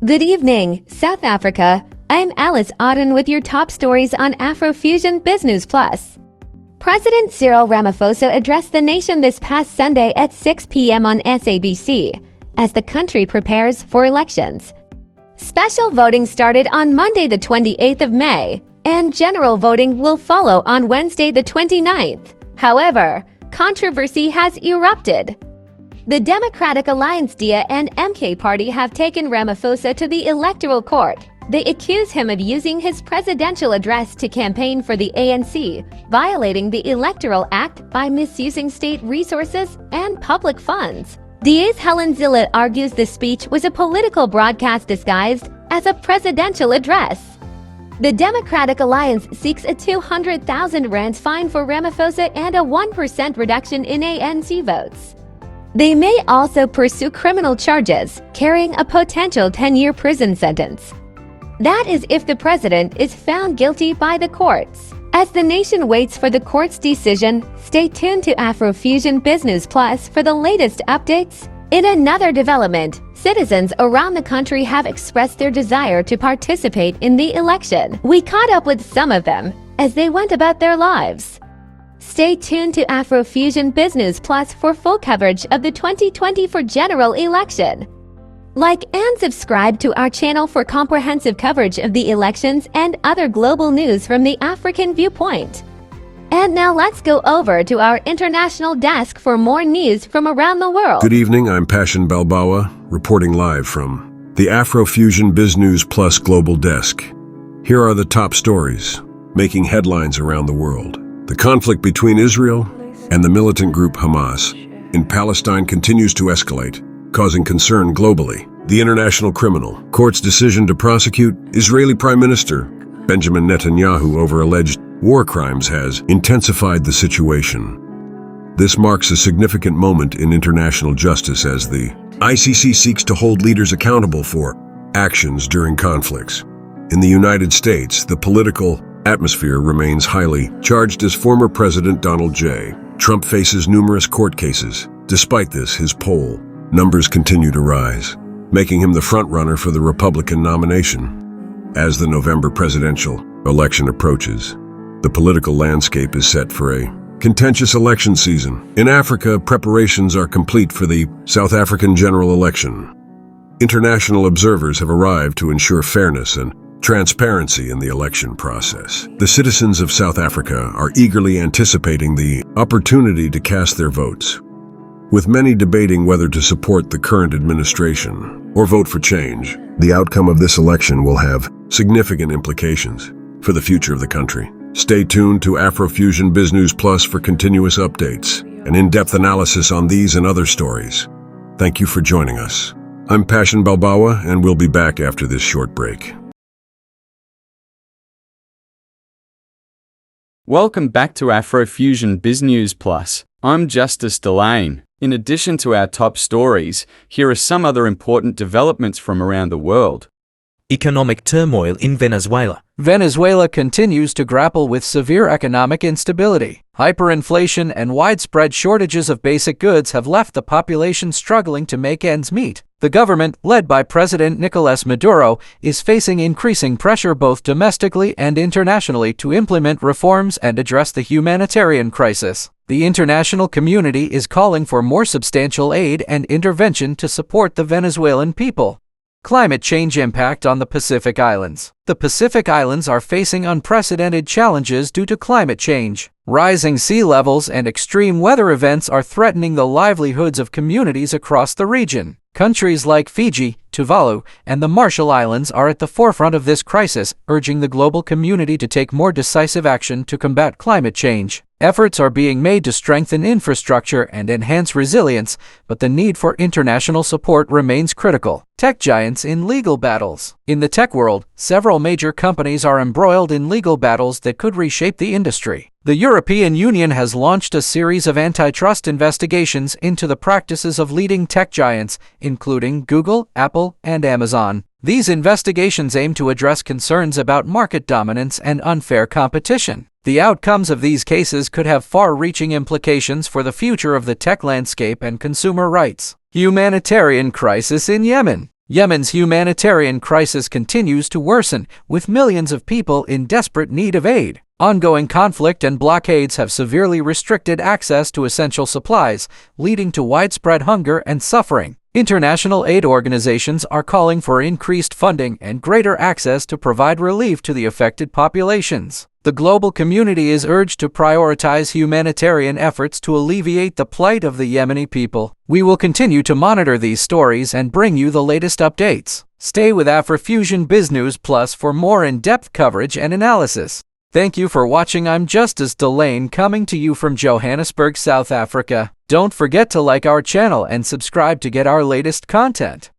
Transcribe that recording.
Good evening, South Africa. I'm Alice Aden with your top stories on AfroFusion BizNews Plus. President Cyril Ramaphosa addressed the nation this past Sunday at 6 p.m. on SABC as the country prepares for elections. Special voting started on Monday the 28th of May, and general voting will follow on Wednesday the 29th. However, controversy has erupted. The Democratic Alliance DIA and MK Party have taken Ramaphosa to the Electoral Court. They accuse him of using his presidential address to campaign for the ANC, violating the Electoral Act by misusing state resources and public funds. DA's Helen Zillett argues the speech was a political broadcast disguised as a presidential address. The Democratic Alliance seeks a 200,000 rand fine for Ramaphosa and a 1% reduction in ANC votes. They may also pursue criminal charges, carrying a potential 10-year prison sentence. That is if the president is found guilty by the courts. As the nation waits for the court's decision, stay tuned to AfroFusion BizNews Plus for the latest updates. In another development, citizens around the country have expressed their desire to participate in the election. We caught up with some of them as they went about their lives. Stay tuned to AfroFusion BizNews Plus for full coverage of the 2024 general election. Like and subscribe to our channel for comprehensive coverage of the elections and other global news from the African viewpoint. And now let's go over to our international desk for more news from around the world. Good evening, I'm Passion Balbawa, reporting live from the AfroFusion BizNews Plus Global Desk. Here are the top stories making headlines around the world. The conflict between Israel and the militant group Hamas in Palestine continues to escalate, causing concern globally. The International Criminal Court's decision to prosecute Israeli Prime Minister Benjamin Netanyahu over alleged war crimes has intensified the situation. This marks a significant moment in international justice as the ICC seeks to hold leaders accountable for actions during conflicts. In the United States, the political atmosphere remains highly charged as former President Donald J. Trump faces numerous court cases. Despite this, his poll numbers continue to rise, making him the frontrunner for the Republican nomination. As the November presidential election approaches, the political landscape is set for a contentious election season. In Africa, preparations are complete for the South African general election. International observers have arrived to ensure fairness and transparency in the election process. The citizens of South Africa are eagerly anticipating the opportunity to cast their votes, with many debating whether to support the current administration or vote for change. The outcome of this election will have significant implications for the future of the country. Stay tuned to AfroFusion BizNews Plus for continuous updates and in-depth analysis on these and other stories. Thank you for joining us. I'm Passion Balbawa, and we'll be back after this short break. Welcome back to AfroFusion BizNews Plus. I'm Justice Delane. In addition to our top stories, here are some other important developments from around the world. Economic turmoil in Venezuela. Venezuela continues to grapple with severe economic instability. Hyperinflation and widespread shortages of basic goods have left the population struggling to make ends meet. The government, led by President Nicolas Maduro, is facing increasing pressure both domestically and internationally to implement reforms and address the humanitarian crisis. The international community is calling for more substantial aid and intervention to support the Venezuelan people. Climate change impact on the Pacific Islands. The Pacific Islands are facing unprecedented challenges due to climate change. Rising sea levels and extreme weather events are threatening the livelihoods of communities across the region. Countries like Fiji, Tuvalu, and the Marshall Islands are at the forefront of this crisis, urging the global community to take more decisive action to combat climate change. Efforts are being made to strengthen infrastructure and enhance resilience, but the need for international support remains critical. Tech giants in legal battles. In the tech world, several major companies are embroiled in legal battles that could reshape the industry. The European Union has launched a series of antitrust investigations into the practices of leading tech giants, including Google, Apple, and Amazon. These investigations aim to address concerns about market dominance and unfair competition. The outcomes of these cases could have far-reaching implications for the future of the tech landscape and consumer rights. Humanitarian crisis in Yemen. Yemen's humanitarian crisis continues to worsen, with millions of people in desperate need of aid. Ongoing conflict and blockades have severely restricted access to essential supplies, leading to widespread hunger and suffering. International aid organizations are calling for increased funding and greater access to provide relief to the affected populations. The global community is urged to prioritize humanitarian efforts to alleviate the plight of the Yemeni people. We will continue to monitor these stories and bring you the latest updates. Stay with AfroFusion BizNews Plus for more in-depth coverage and analysis. Thank you for watching. I'm Justice Delane, coming to you from Johannesburg, South Africa. Don't forget to like our channel and subscribe to get our latest content.